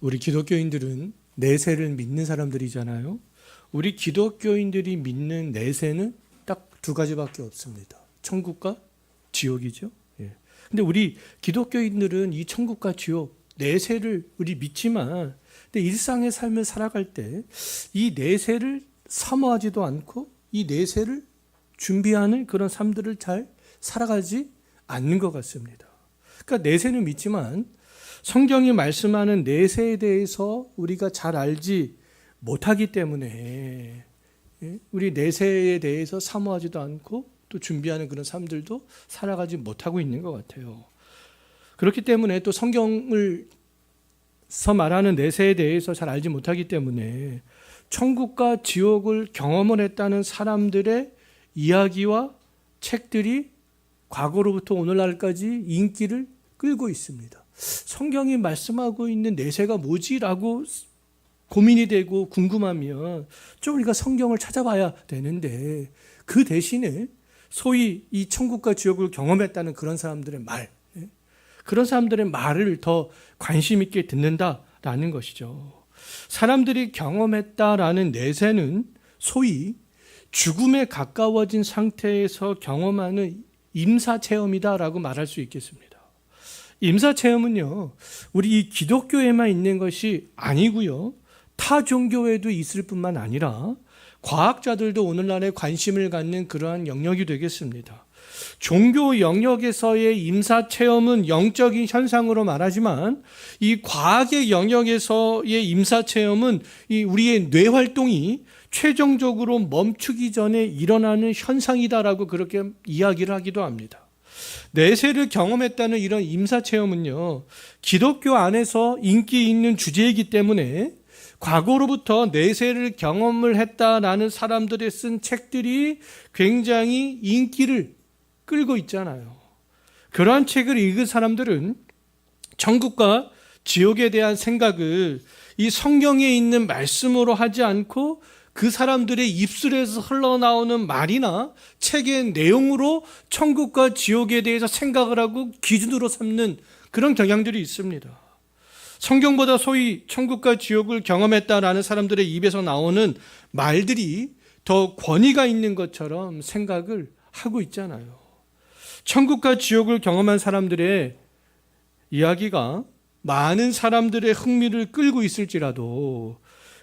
우리 기독교인들은 내세를 믿는 사람들이잖아요. 우리 기독교인들이 믿는 내세는 딱 두 가지밖에 없습니다. 천국과 지옥이죠. 예. 근데 우리 기독교인들은 이 천국과 지옥, 내세를 우리 믿지만, 근데 일상의 삶을 살아갈 때 이 내세를 사모하지도 않고 이 내세를 준비하는 그런 삶들을 잘 살아가지 않는 것 같습니다. 그러니까 내세는 믿지만 성경이 말씀하는 내세에 대해서 우리가 잘 알지 못하기 때문에 우리 내세에 대해서 사모하지도 않고 또 준비하는 그런 삶들도 살아가지 못하고 있는 것 같아요. 그렇기 때문에 또 성경을서 말하는 내세에 대해서 잘 알지 못하기 때문에 천국과 지옥을 경험을 했다는 사람들의 이야기와 책들이 과거로부터 오늘날까지 인기를 끌고 있습니다. 성경이 말씀하고 있는 내세가 뭐지라고 고민이 되고 궁금하면 좀 우리가 성경을 찾아봐야 되는데, 그 대신에 소위 이 천국과 지옥을 경험했다는 그런 사람들의 말, 그런 사람들의 말을 더 관심 있게 듣는다라는 것이죠. 사람들이 경험했다라는 내세는 소위 죽음에 가까워진 상태에서 경험하는 임사체험이다라고 말할 수 있겠습니다. 임사체험은요, 우리 이 기독교에만 있는 것이 아니고요, 타 종교에도 있을 뿐만 아니라 과학자들도 오늘날에 관심을 갖는 그러한 영역이 되겠습니다. 종교 영역에서의 임사체험은 영적인 현상으로 말하지만 이 과학의 영역에서의 임사체험은 이 우리의 뇌활동이 최종적으로 멈추기 전에 일어나는 현상이다라고 그렇게 이야기를 하기도 합니다. 내세를 경험했다는 이런 임사체험은요, 기독교 안에서 인기 있는 주제이기 때문에 과거로부터 내세를 경험을 했다라는 사람들이 쓴 책들이 굉장히 인기를 끌고 있잖아요. 그러한 책을 읽은 사람들은 천국과 지옥에 대한 생각을 이 성경에 있는 말씀으로 하지 않고 그 사람들의 입술에서 흘러나오는 말이나 책의 내용으로 천국과 지옥에 대해서 생각을 하고 기준으로 삼는 그런 경향들이 있습니다. 성경보다 소위 천국과 지옥을 경험했다라는 사람들의 입에서 나오는 말들이 더 권위가 있는 것처럼 생각을 하고 있잖아요. 천국과 지옥을 경험한 사람들의 이야기가 많은 사람들의 흥미를 끌고 있을지라도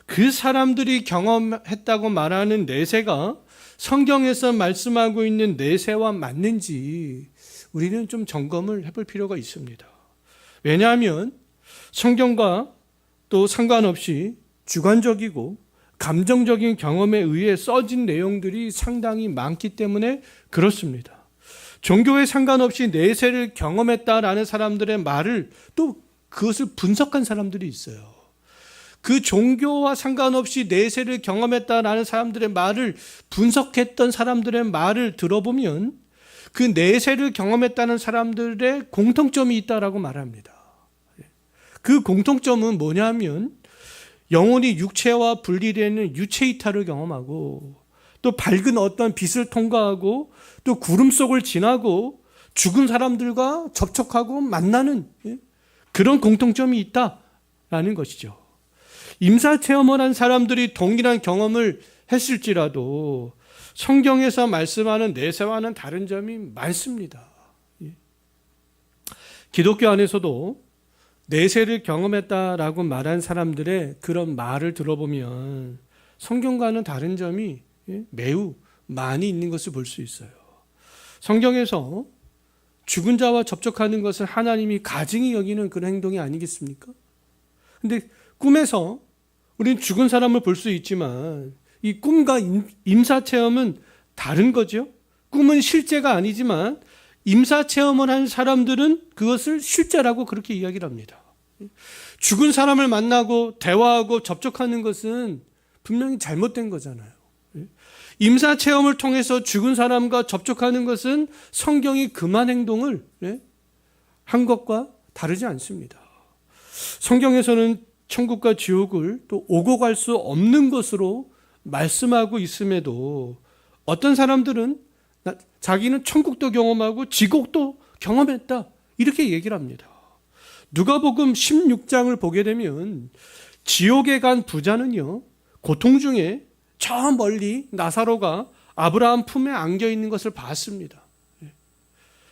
그 사람들이 경험했다고 말하는 내세가 성경에서 말씀하고 있는 내세와 맞는지 우리는 좀 점검을 해볼 필요가 있습니다. 왜냐하면 성경과 또 상관없이 주관적이고 감정적인 경험에 의해 써진 내용들이 상당히 많기 때문에 그렇습니다. 종교에 상관없이 내세를 경험했다라는 사람들의 말을 또 그것을 분석한 사람들이 있어요. 그 종교와 상관없이 내세를 경험했다라는 사람들의 말을 분석했던 사람들의 말을 들어보면 그 내세를 경험했다는 사람들의 공통점이 있다라고 말합니다. 그 공통점은 뭐냐면 영혼이 육체와 분리되는 유체 이탈을 경험하고 또 밝은 어떤 빛을 통과하고 또 구름 속을 지나고 죽은 사람들과 접촉하고 만나는 그런 공통점이 있다라는 것이죠. 임사체험을 한 사람들이 동일한 경험을 했을지라도 성경에서 말씀하는 내세와는 다른 점이 많습니다. 기독교 안에서도 내세를 경험했다라고 말한 사람들의 그런 말을 들어보면 성경과는 다른 점이 매우 많이 있는 것을 볼 수 있어요. 성경에서 죽은 자와 접촉하는 것을 하나님이 가증히 여기는 그런 행동이 아니겠습니까? 근데 꿈에서 우리는 죽은 사람을 볼 수 있지만 이 꿈과 임사체험은 다른 거죠. 꿈은 실제가 아니지만 임사체험을 한 사람들은 그것을 실제라고 그렇게 이야기를 합니다. 죽은 사람을 만나고 대화하고 접촉하는 것은 분명히 잘못된 거잖아요. 임사체험을 통해서 죽은 사람과 접촉하는 것은 성경이 금한 행동을 한 것과 다르지 않습니다. 성경에서는 천국과 지옥을 또 오고 갈 수 없는 것으로 말씀하고 있음에도 어떤 사람들은 자기는 천국도 경험하고 지옥도 경험했다 이렇게 얘기를 합니다. 누가복음 16장을 보게 되면 지옥에 간 부자는요, 고통 중에 저 멀리 나사로가 아브라함 품에 안겨 있는 것을 봤습니다.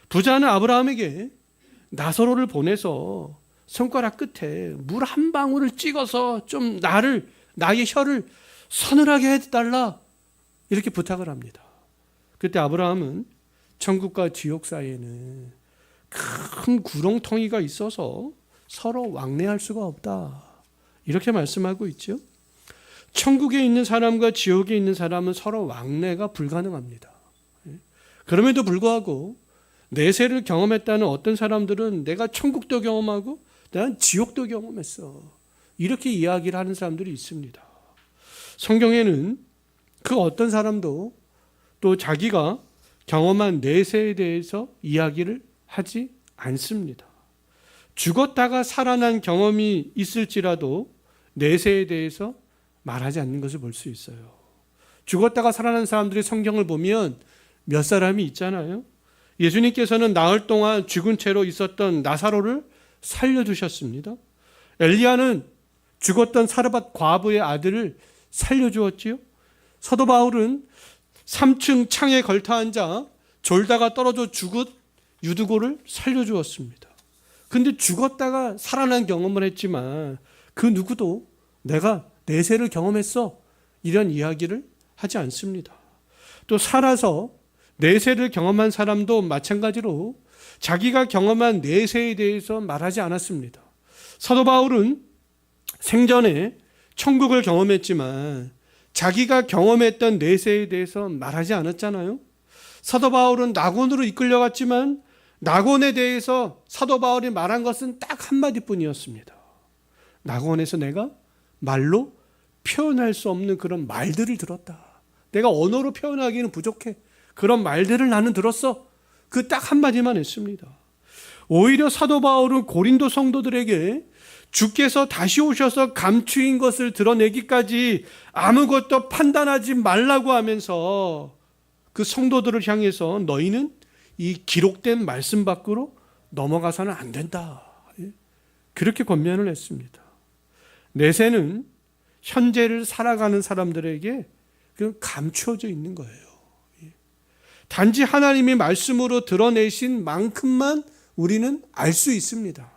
부자는 아브라함에게 나사로를 보내서 손가락 끝에 물 한 방울을 찍어서 좀 나의 혀를 서늘하게 해달라, 이렇게 부탁을 합니다. 그때 아브라함은 천국과 지옥 사이에는 큰 구렁텅이가 있어서 서로 왕래할 수가 없다, 이렇게 말씀하고 있죠. 천국에 있는 사람과 지옥에 있는 사람은 서로 왕래가 불가능합니다. 그럼에도 불구하고 내세를 경험했다는 어떤 사람들은 내가 천국도 경험하고 난 지옥도 경험했어, 이렇게 이야기를 하는 사람들이 있습니다. 성경에는 그 어떤 사람도 또 자기가 경험한 내세에 대해서 이야기를 하지 않습니다. 죽었다가 살아난 경험이 있을지라도 내세에 대해서 말하지 않는 것을 볼 수 있어요. 죽었다가 살아난 사람들의 성경을 보면 몇 사람이 있잖아요. 예수님께서는 나흘 동안 죽은 채로 있었던 나사로를 살려주셨습니다. 엘리야는 죽었던 사르밧 과부의 아들을 살려주었지요. 사도 바울은 3층 창에 걸터앉아 졸다가 떨어져 죽은 유두고를 살려주었습니다. 근데 죽었다가 살아난 경험을 했지만 그 누구도 내가 내세를 경험했어, 이런 이야기를 하지 않습니다. 또 살아서 내세를 경험한 사람도 마찬가지로 자기가 경험한 내세에 대해서 말하지 않았습니다. 사도 바울은 생전에 천국을 경험했지만 자기가 경험했던 내세에 대해서 말하지 않았잖아요. 사도 바울은 낙원으로 이끌려갔지만 낙원에 대해서 사도 바울이 말한 것은 딱 한마디뿐이었습니다. 낙원에서 내가 말로 표현할 수 없는 그런 말들을 들었다. 내가 언어로 표현하기는 부족해. 그런 말들을 나는 들었어. 그 딱 한마디만 했습니다. 오히려 사도 바울은 고린도 성도들에게 주께서 다시 오셔서 감추인 것을 드러내기까지 아무것도 판단하지 말라고 하면서 그 성도들을 향해서 너희는 이 기록된 말씀 밖으로 넘어가서는 안 된다, 그렇게 권면을 했습니다. 내세는 현재를 살아가는 사람들에게 감추어져 있는 거예요. 단지 하나님이 말씀으로 드러내신 만큼만 우리는 알 수 있습니다.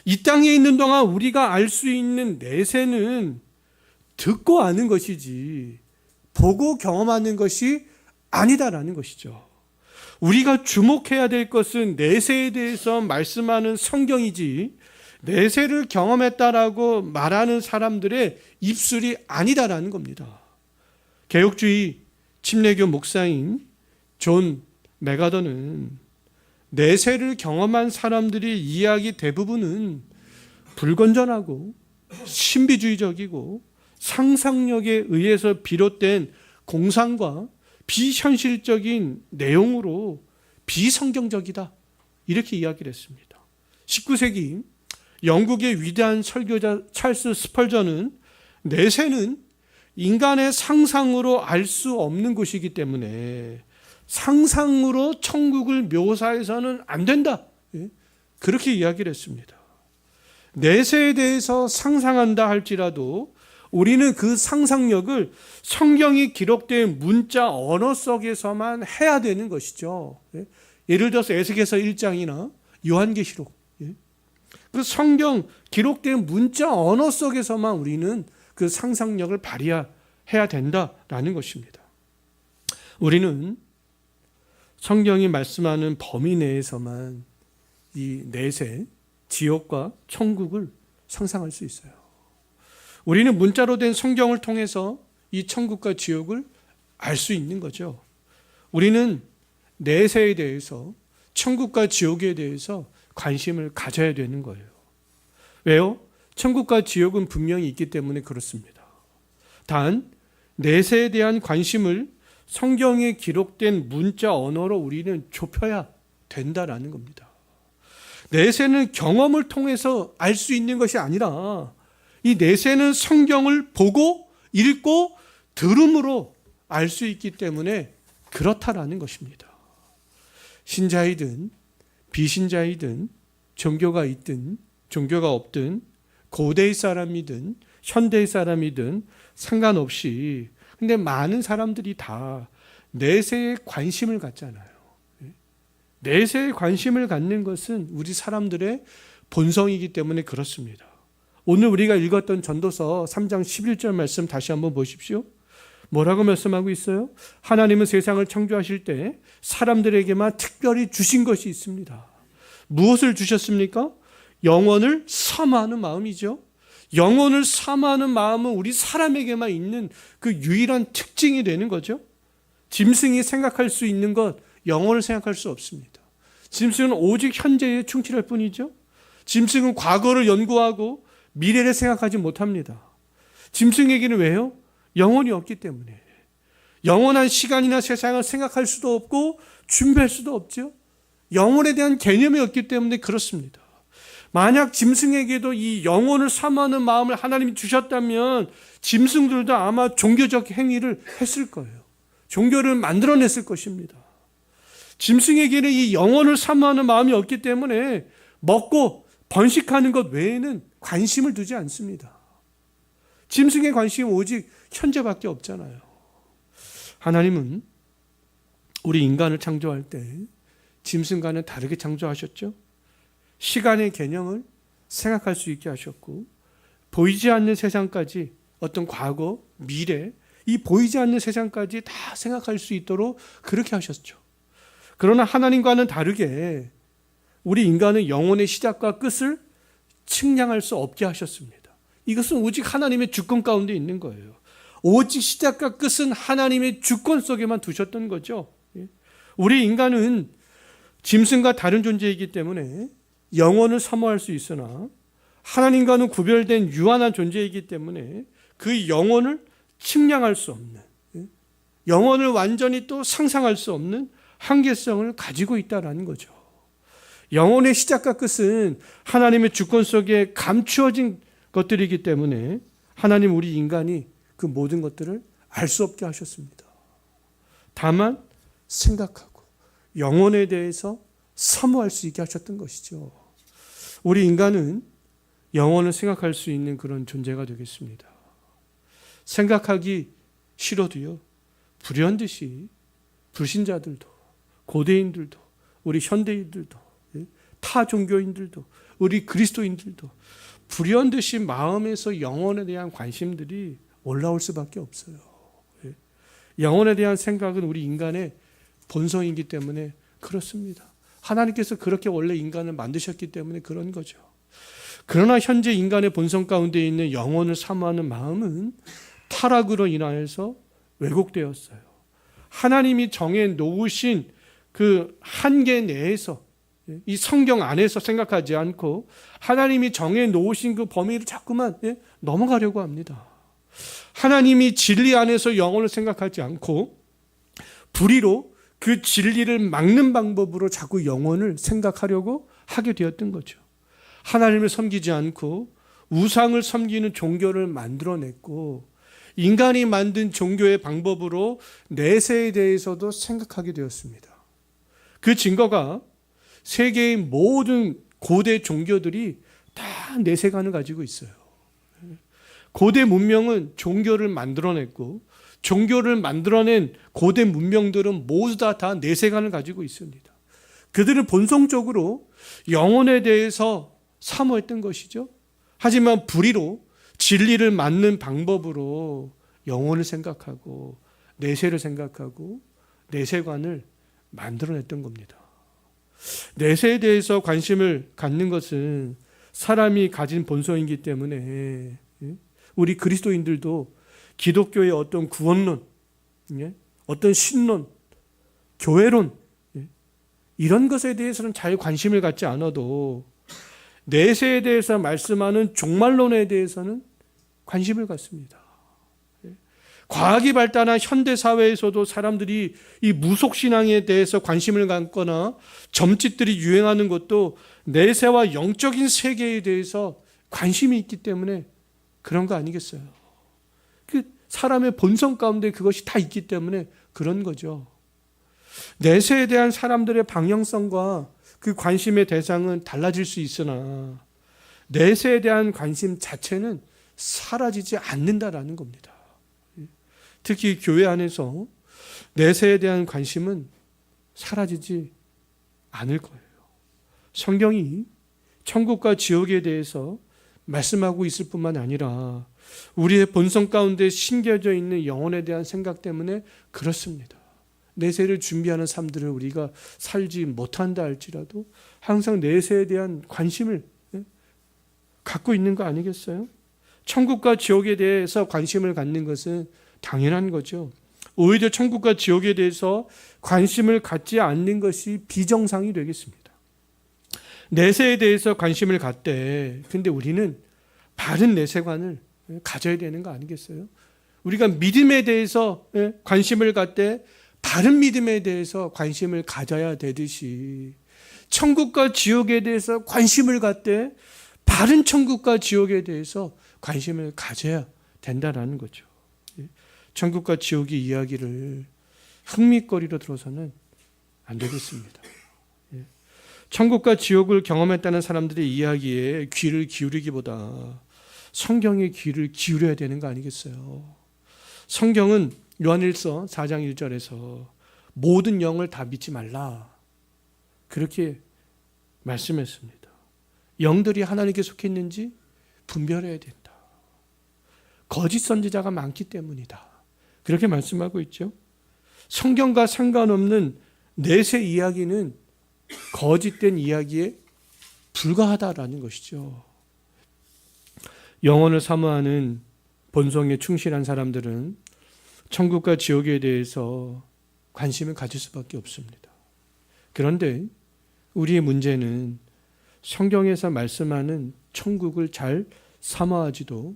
이 땅에 있는 동안 우리가 알 수 있는 내세는 듣고 아는 것이지 보고 경험하는 것이 아니다라는 것이죠. 우리가 주목해야 될 것은 내세에 대해서 말씀하는 성경이지 내세를 경험했다라고 말하는 사람들의 입술이 아니다라는 겁니다. 개혁주의 침례교 목사인 존 메가더는 내세를 경험한 사람들의 이야기 대부분은 불건전하고 신비주의적이고 상상력에 의해서 비롯된 공상과 비현실적인 내용으로 비성경적이다, 이렇게 이야기를 했습니다. 19세기 영국의 위대한 설교자 찰스 스펄전은 내세는 인간의 상상으로 알 수 없는 것이기 때문에 상상으로 천국을 묘사해서는 안 된다, 그렇게 이야기를 했습니다. 내세에 대해서 상상한다 할지라도 우리는 그 상상력을 성경이 기록된 문자 언어 속에서만 해야 되는 것이죠. 예를 들어서 에스겔서 1장이나 요한계시록, 그 성경 기록된 문자 언어 속에서만 우리는 그 상상력을 발휘해야 된다라는 것입니다. 우리는 성경이 말씀하는 범위 내에서만 이 내세, 지옥과 천국을 상상할 수 있어요. 우리는 문자로 된 성경을 통해서 이 천국과 지옥을 알 수 있는 거죠. 우리는 내세에 대해서, 천국과 지옥에 대해서 관심을 가져야 되는 거예요. 왜요? 천국과 지옥은 분명히 있기 때문에 그렇습니다. 단 내세에 대한 관심을 성경에 기록된 문자 언어로 우리는 좁혀야 된다라는 겁니다. 내세는 경험을 통해서 알 수 있는 것이 아니라 이 내세는 성경을 보고 읽고 들음으로 알 수 있기 때문에 그렇다라는 것입니다. 신자이든 비신자이든 종교가 있든 종교가 없든 고대의 사람이든 현대의 사람이든 상관없이 근데 많은 사람들이 다 내세에 관심을 갖잖아요. 내세에 관심을 갖는 것은 우리 사람들의 본성이기 때문에 그렇습니다. 오늘 우리가 읽었던 전도서 3장 11절 말씀 다시 한번 보십시오. 뭐라고 말씀하고 있어요? 하나님은 세상을 창조하실 때 사람들에게만 특별히 주신 것이 있습니다. 무엇을 주셨습니까? 영혼을 사모하는 마음이죠. 영혼을 사모하는 마음은 우리 사람에게만 있는 그 유일한 특징이 되는 거죠. 짐승이 생각할 수 있는 것, 영혼을 생각할 수 없습니다. 짐승은 오직 현재에 충실할 뿐이죠. 짐승은 과거를 연구하고 미래를 생각하지 못합니다. 짐승에게는 왜요? 영혼이 없기 때문에. 영원한 시간이나 세상을 생각할 수도 없고 준비할 수도 없죠. 영혼에 대한 개념이 없기 때문에 그렇습니다. 만약 짐승에게도 이 영혼을 사모하는 마음을 하나님이 주셨다면 짐승들도 아마 종교적 행위를 했을 거예요. 종교를 만들어냈을 것입니다. 짐승에게는 이 영혼을 사모하는 마음이 없기 때문에 먹고 번식하는 것 외에는 관심을 두지 않습니다. 짐승의 관심은 오직 현재밖에 없잖아요. 하나님은 우리 인간을 창조할 때 짐승과는 다르게 창조하셨죠. 시간의 개념을 생각할 수 있게 하셨고 보이지 않는 세상까지 어떤 과거, 미래, 이 보이지 않는 세상까지 다 생각할 수 있도록 그렇게 하셨죠. 그러나 하나님과는 다르게 우리 인간은 영혼의 시작과 끝을 측량할 수 없게 하셨습니다. 이것은 오직 하나님의 주권 가운데 있는 거예요. 오직 시작과 끝은 하나님의 주권 속에만 두셨던 거죠. 우리 인간은 짐승과 다른 존재이기 때문에 영혼을 사모할 수 있으나 하나님과는 구별된 유한한 존재이기 때문에 그 영혼을 측량할 수 없는, 영혼을 완전히 또 상상할 수 없는 한계성을 가지고 있다는 거죠. 영혼의 시작과 끝은 하나님의 주권 속에 감추어진 것들이기 때문에 하나님 우리 인간이 그 모든 것들을 알 수 없게 하셨습니다. 다만 생각하고 영혼에 대해서 사모할 수 있게 하셨던 것이죠. 우리 인간은 영혼을 생각할 수 있는 그런 존재가 되겠습니다. 생각하기 싫어도요, 불현듯이 불신자들도 고대인들도 우리 현대인들도 타 종교인들도 우리 그리스도인들도 불현듯이 마음에서 영혼에 대한 관심들이 올라올 수밖에 없어요. 영혼에 대한 생각은 우리 인간의 본성이기 때문에 그렇습니다. 하나님께서 그렇게 원래 인간을 만드셨기 때문에 그런 거죠. 그러나 현재 인간의 본성 가운데 있는 영혼을 사모하는 마음은 타락으로 인하여서 왜곡되었어요. 하나님이 정해 놓으신 그 한계 내에서 이 성경 안에서 생각하지 않고 하나님이 정해 놓으신 그 범위를 자꾸만 넘어가려고 합니다. 하나님이 진리 안에서 영혼을 생각하지 않고 불의로 그 진리를 막는 방법으로 자꾸 영혼을 생각하려고 하게 되었던 거죠. 하나님을 섬기지 않고 우상을 섬기는 종교를 만들어냈고 인간이 만든 종교의 방법으로 내세에 대해서도 생각하게 되었습니다. 그 증거가 세계의 모든 고대 종교들이 다 내세관을 가지고 있어요. 고대 문명은 종교를 만들어냈고 종교를 만들어낸 고대 문명들은 모두 다 내세관을 가지고 있습니다. 그들은 본성적으로 영혼에 대해서 사모했던 것이죠. 하지만 불의로 진리를 맞는 방법으로 영혼을 생각하고 내세를 생각하고 내세관을 만들어냈던 겁니다. 내세에 대해서 관심을 갖는 것은 사람이 가진 본성이기 때문에 우리 그리스도인들도 기독교의 어떤 구원론, 어떤 신론, 교회론 이런 것에 대해서는 잘 관심을 갖지 않아도 내세에 대해서 말씀하는 종말론에 대해서는 관심을 갖습니다. 과학이 발달한 현대사회에서도 사람들이 이 무속신앙에 대해서 관심을 갖거나 점집들이 유행하는 것도 내세와 영적인 세계에 대해서 관심이 있기 때문에 그런 거 아니겠어요? 그 사람의 본성 가운데 그것이 다 있기 때문에 그런 거죠. 내세에 대한 사람들의 방향성과 그 관심의 대상은 달라질 수 있으나 내세에 대한 관심 자체는 사라지지 않는다라는 겁니다. 특히 교회 안에서 내세에 대한 관심은 사라지지 않을 거예요. 성경이 천국과 지옥에 대해서 말씀하고 있을 뿐만 아니라 우리의 본성 가운데 심겨져 있는 영혼에 대한 생각 때문에 그렇습니다. 내세를 준비하는 삶들을 우리가 살지 못한다 할지라도 항상 내세에 대한 관심을 갖고 있는 거 아니겠어요? 천국과 지옥에 대해서 관심을 갖는 것은 당연한 거죠. 오히려 천국과 지옥에 대해서 관심을 갖지 않는 것이 비정상이 되겠습니다. 내세에 대해서 관심을 갖되 근데 우리는 바른 내세관을 가져야 되는 거 아니겠어요? 우리가 믿음에 대해서 관심을 갖되 바른 믿음에 대해서 관심을 가져야 되듯이 천국과 지옥에 대해서 관심을 갖되 바른 천국과 지옥에 대해서 관심을 가져야 된다는 거죠. 천국과 지옥의 이야기를 흥미거리로 들어서는 안 되겠습니다. 천국과 지옥을 경험했다는 사람들의 이야기에 귀를 기울이기보다 성경에 귀를 기울여야 되는 거 아니겠어요? 성경은 요한일서 4장 1절에서 모든 영을 다 믿지 말라 그렇게 말씀했습니다. 영들이 하나님께 속했는지 분별해야 된다. 거짓 선지자가 많기 때문이다. 그렇게 말씀하고 있죠. 성경과 상관없는 내세 이야기는 거짓된 이야기에 불과하다라는 것이죠. 영혼을 사모하는 본성에 충실한 사람들은 천국과 지옥에 대해서 관심을 가질 수밖에 없습니다. 그런데 우리의 문제는 성경에서 말씀하는 천국을 잘 사모하지도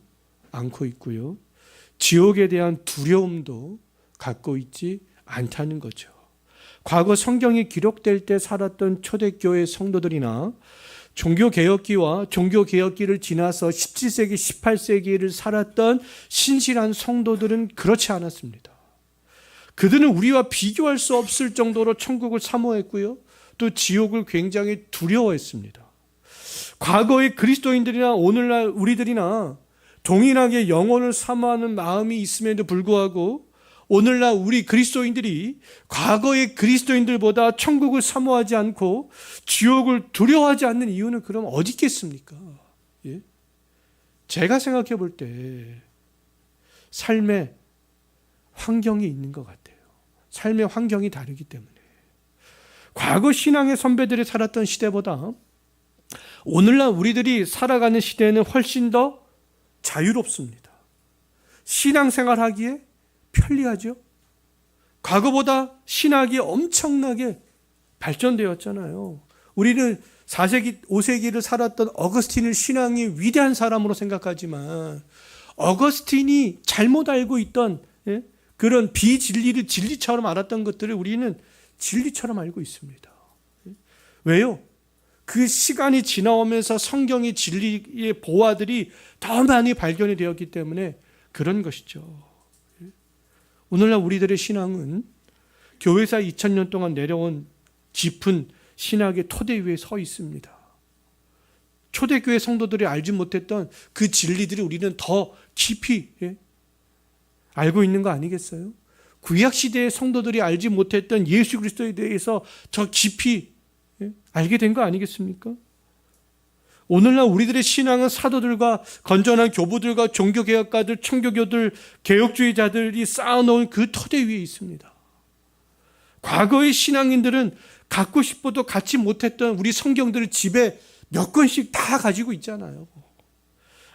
않고 있고요. 지옥에 대한 두려움도 갖고 있지 않다는 거죠. 과거 성경이 기록될 때 살았던 초대교회 성도들이나 종교개혁기와 종교개혁기를 지나서 17세기, 18세기를 살았던 신실한 성도들은 그렇지 않았습니다. 그들은 우리와 비교할 수 없을 정도로 천국을 사모했고요. 또 지옥을 굉장히 두려워했습니다. 과거의 그리스도인들이나 오늘날 우리들이나 동일하게 영혼을 사모하는 마음이 있음에도 불구하고 오늘날 우리 그리스도인들이 과거의 그리스도인들보다 천국을 사모하지 않고 지옥을 두려워하지 않는 이유는 그럼 어디 있겠습니까? 예? 제가 생각해 볼 때 삶의 환경이 있는 것 같아요. 삶의 환경이 다르기 때문에. 과거 신앙의 선배들이 살았던 시대보다 오늘날 우리들이 살아가는 시대는 훨씬 더 자유롭습니다. 신앙생활하기에 편리하죠. 과거보다 신학이 엄청나게 발전되었잖아요. 우리는 4세기, 5세기를 살았던 어거스틴을 신앙이 위대한 사람으로 생각하지만 어거스틴이 잘못 알고 있던 그런 비진리를 진리처럼 알았던 것들을 우리는 진리처럼 알고 있습니다. 왜요? 그 시간이 지나오면서 성경의 진리의 보화들이 더 많이 발견이 되었기 때문에 그런 것이죠. 오늘날 우리들의 신앙은 교회사 2000년 동안 내려온 깊은 신학의 토대 위에 서 있습니다. 초대교회 성도들이 알지 못했던 그 진리들이 우리는 더 깊이 알고 있는 거 아니겠어요? 구약시대의 성도들이 알지 못했던 예수 그리스도에 대해서 더 깊이 알게 된 거 아니겠습니까? 오늘날 우리들의 신앙은 사도들과 건전한 교부들과 종교개혁가들, 청교교들, 개혁주의자들이 쌓아놓은 그 토대 위에 있습니다. 과거의 신앙인들은 갖고 싶어도 갖지 못했던 우리 성경들을 집에 몇 권씩 다 가지고 있잖아요.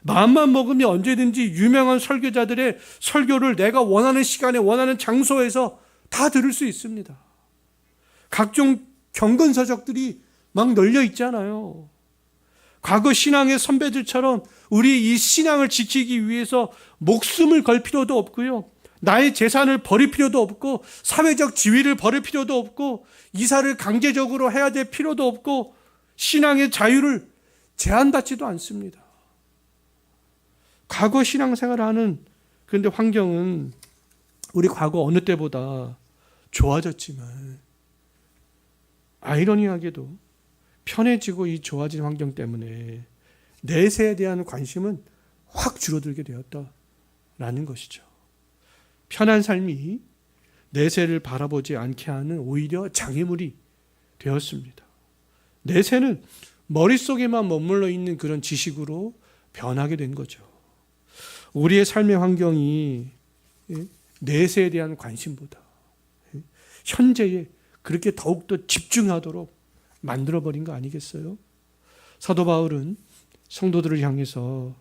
마음만 먹으면 언제든지 유명한 설교자들의 설교를 내가 원하는 시간에 원하는 장소에서 다 들을 수 있습니다. 각종 경건서적들이 막 널려 있잖아요. 과거 신앙의 선배들처럼 우리 이 신앙을 지키기 위해서 목숨을 걸 필요도 없고요. 나의 재산을 버릴 필요도 없고 사회적 지위를 버릴 필요도 없고 이사를 강제적으로 해야 될 필요도 없고 신앙의 자유를 제한받지도 않습니다. 과거 신앙생활을 하는 그런데 환경은 우리 과거 어느 때보다 좋아졌지만 아이러니하게도 편해지고 이 좋아진 환경 때문에 내세에 대한 관심은 확 줄어들게 되었다라는 것이죠. 편한 삶이 내세를 바라보지 않게 하는 오히려 장애물이 되었습니다. 내세는 머릿속에만 머물러 있는 그런 지식으로 변하게 된 거죠. 우리의 삶의 환경이 내세에 대한 관심보다 현재에 그렇게 더욱더 집중하도록 만들어버린 거 아니겠어요? 사도 바울은 성도들을 향해서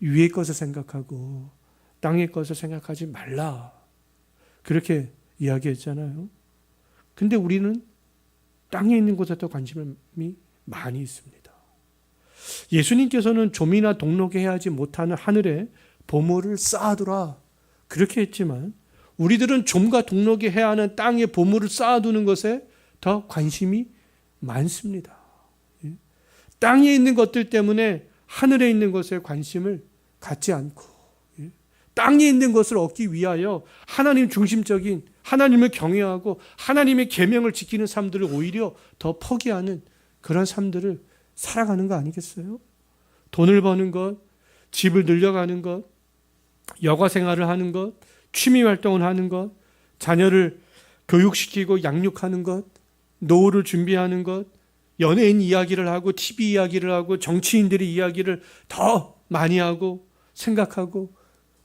위의 것을 생각하고 땅의 것을 생각하지 말라, 그렇게 이야기했잖아요. 근데 우리는 땅에 있는 곳에 더 관심이 많이 있습니다. 예수님께서는 좀이나 동록해 하지 못하는 하늘에 보물을 쌓아두라, 그렇게 했지만 우리들은 좀과 동록해 해야 하는 땅에 보물을 쌓아두는 것에 더 관심이 많습니다. 땅에 있는 것들 때문에 하늘에 있는 것에 관심을 갖지 않고, 땅에 있는 것을 얻기 위하여 하나님 중심적인, 하나님을 경외하고 하나님의 계명을 지키는 삶들을 오히려 더 포기하는 그런 삶들을 살아가는 거 아니겠어요? 돈을 버는 것, 집을 늘려가는 것, 여가 생활을 하는 것, 취미 활동을 하는 것, 자녀를 교육시키고 양육하는 것, 노후를 준비하는 것, 연예인 이야기를 하고 TV 이야기를 하고 정치인들의 이야기를 더 많이 하고 생각하고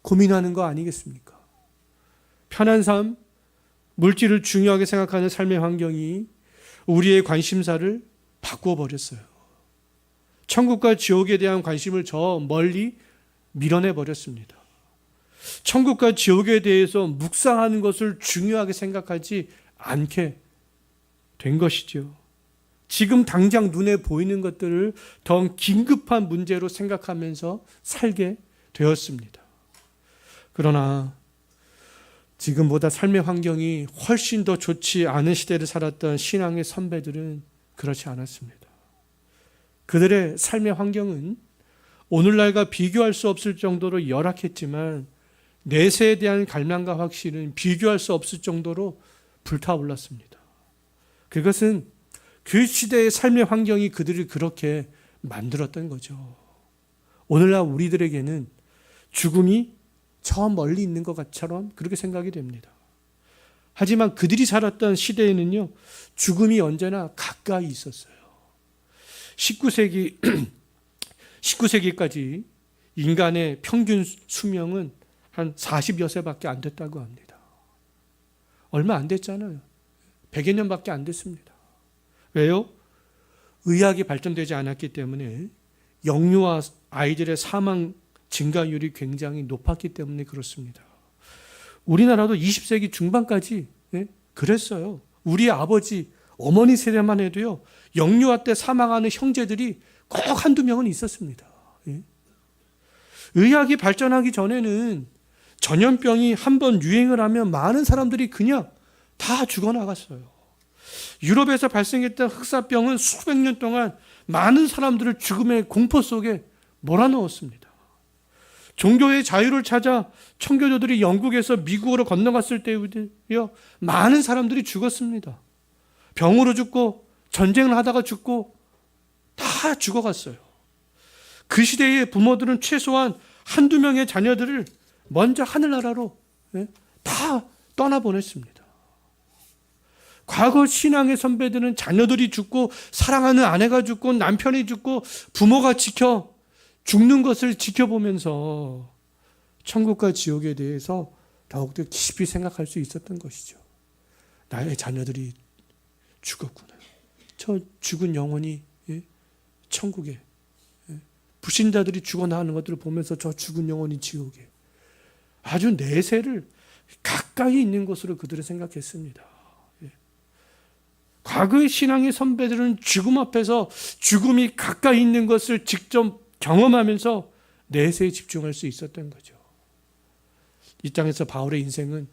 고민하는 거 아니겠습니까? 편한 삶, 물질을 중요하게 생각하는 삶의 환경이 우리의 관심사를 바꾸어 버렸어요. 천국과 지옥에 대한 관심을 저 멀리 밀어내 버렸습니다. 천국과 지옥에 대해서 묵상하는 것을 중요하게 생각하지 않게 된 것이죠. 지금 당장 눈에 보이는 것들을 더 긴급한 문제로 생각하면서 살게 되었습니다. 그러나 지금보다 삶의 환경이 훨씬 더 좋지 않은 시대를 살았던 신앙의 선배들은 그렇지 않았습니다. 그들의 삶의 환경은 오늘날과 비교할 수 없을 정도로 열악했지만 내세에 대한 갈망과 확신은 비교할 수 없을 정도로 불타올랐습니다. 그것은 그 시대의 삶의 환경이 그들을 그렇게 만들었던 거죠. 오늘날 우리들에게는 죽음이 저 멀리 있는 것처럼 그렇게 생각이 됩니다. 하지만 그들이 살았던 시대에는요, 죽음이 언제나 가까이 있었어요. 19세기까지 인간의 평균 수명은 한 40여 세밖에 안 됐다고 합니다. 얼마 안 됐잖아요. 100여 년밖에 안 됐습니다. 왜요? 의학이 발전되지 않았기 때문에 영유아 아이들의 사망 증가율이 굉장히 높았기 때문에 그렇습니다. 우리나라도 20세기 중반까지 그랬어요. 우리 아버지, 어머니 세대만 해도요, 영유아 때 사망하는 형제들이 꼭 한두 명은 있었습니다. 의학이 발전하기 전에는 전염병이 한번 유행을 하면 많은 사람들이 그냥 다 죽어나갔어요. 유럽에서 발생했던 흑사병은 수백 년 동안 많은 사람들을 죽음의 공포 속에 몰아넣었습니다. 종교의 자유를 찾아 청교도들이 영국에서 미국으로 건너갔을 때요, 많은 사람들이 죽었습니다. 병으로 죽고 전쟁을 하다가 죽고 다 죽어갔어요. 그 시대의 부모들은 최소한 한두 명의 자녀들을 먼저 하늘나라로 다 떠나보냈습니다. 과거 신앙의 선배들은 자녀들이 죽고 사랑하는 아내가 죽고 남편이 죽고 부모가 죽는 것을 지켜보면서 천국과 지옥에 대해서 더욱더 깊이 생각할 수 있었던 것이죠. 나의 자녀들이 죽었구나. 저 죽은 영혼이 천국에, 불신자들이 죽어나가는 것들을 보면서 저 죽은 영혼이 지옥에, 아주 내세를 가까이 있는 것으로 그들은 생각했습니다. 과거의 신앙의 선배들은 죽음 앞에서 죽음이 가까이 있는 것을 직접 경험하면서 내세에 집중할 수 있었던 거죠. 이 땅에서 바울의 인생은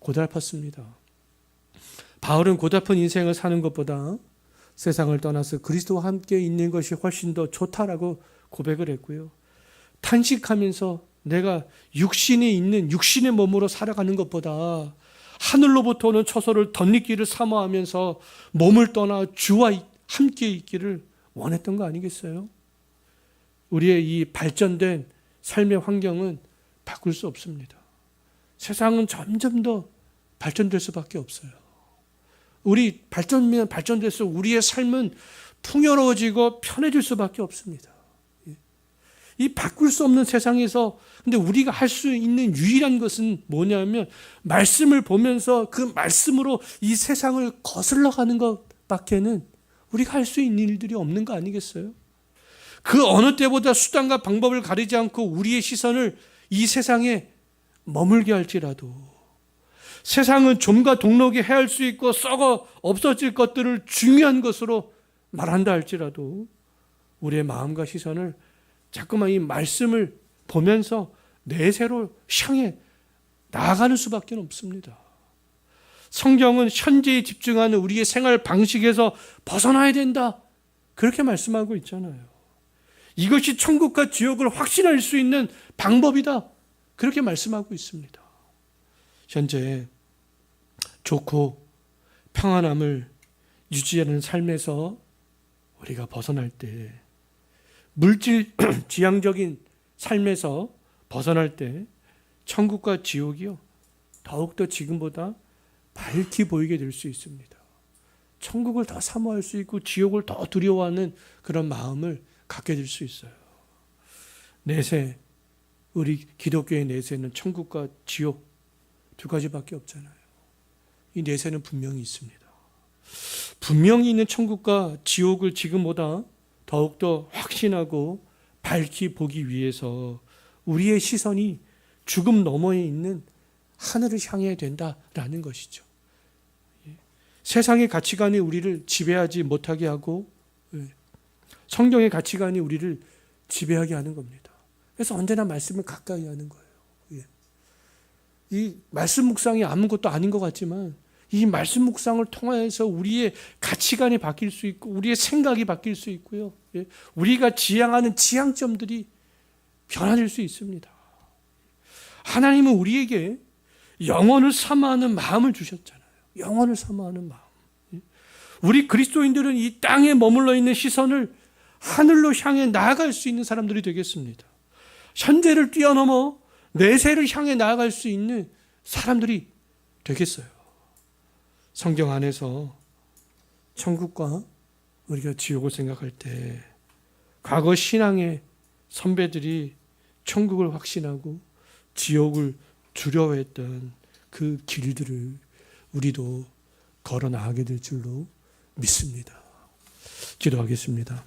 고달팠습니다. 바울은 고달픈 인생을 사는 것보다 세상을 떠나서 그리스도와 함께 있는 것이 훨씬 더 좋다라고 고백을 했고요. 탄식하면서 내가 육신이 있는 육신의 몸으로 살아가는 것보다 하늘로부터 오는 처소를 덧입기를 사모하면서 몸을 떠나 주와 함께 있기를 원했던 거 아니겠어요? 우리의 이 발전된 삶의 환경은 바꿀 수 없습니다. 세상은 점점 더 발전될 수밖에 없어요. 우리 발전면 발전될수록 우리의 삶은 풍요로워지고 편해질 수밖에 없습니다. 이 바꿀 수 없는 세상에서 근데 우리가 할 수 있는 유일한 것은 뭐냐면 말씀을 보면서 그 말씀으로 이 세상을 거슬러 가는 것밖에는 우리가 할 수 있는 일들이 없는 거 아니겠어요? 그 어느 때보다 수단과 방법을 가리지 않고 우리의 시선을 이 세상에 머물게 할지라도 세상은 좀과 동록이 해할 수 있고 썩어 없어질 것들을 중요한 것으로 말한다 할지라도 우리의 마음과 시선을 자꾸만 이 말씀을 보면서 내세로 향해 나아가는 수밖에 없습니다. 성경은 현재에 집중하는 우리의 생활 방식에서 벗어나야 된다. 그렇게 말씀하고 있잖아요. 이것이 천국과 지옥을 확신할 수 있는 방법이다. 그렇게 말씀하고 있습니다. 현재 좋고 평안함을 유지하는 삶에서 우리가 벗어날 때 물질 지향적인 삶에서 벗어날 때 천국과 지옥이요 더욱더 지금보다 밝게 보이게 될 수 있습니다. 천국을 더 사모할 수 있고 지옥을 더 두려워하는 그런 마음을 갖게 될 수 있어요. 내세, 우리 기독교의 내세는 천국과 지옥 두 가지밖에 없잖아요. 이 내세는 분명히 있습니다. 분명히 있는 천국과 지옥을 지금보다 더욱더 확신하고 밝히 보기 위해서 우리의 시선이 죽음 너머에 있는 하늘을 향해야 된다라는 것이죠. 세상의 가치관이 우리를 지배하지 못하게 하고 성경의 가치관이 우리를 지배하게 하는 겁니다. 그래서 언제나 말씀을 가까이 하는 거예요. 이 말씀 묵상이 아무것도 아닌 것 같지만 이 말씀 묵상을 통해서 우리의 가치관이 바뀔 수 있고 우리의 생각이 바뀔 수 있고요. 우리가 지향하는 지향점들이 변화될 수 있습니다. 하나님은 우리에게 영원을 사모하는 마음을 주셨잖아요. 영원을 사모하는 마음. 우리 그리스도인들은 이 땅에 머물러 있는 시선을 하늘로 향해 나아갈 수 있는 사람들이 되겠습니다. 현재를 뛰어넘어 내세를 향해 나아갈 수 있는 사람들이 되겠어요. 성경 안에서 천국과 우리가 지옥을 생각할 때 과거 신앙의 선배들이 천국을 확신하고 지옥을 두려워했던 그 길들을 우리도 걸어 나가게 될 줄로 믿습니다. 기도하겠습니다.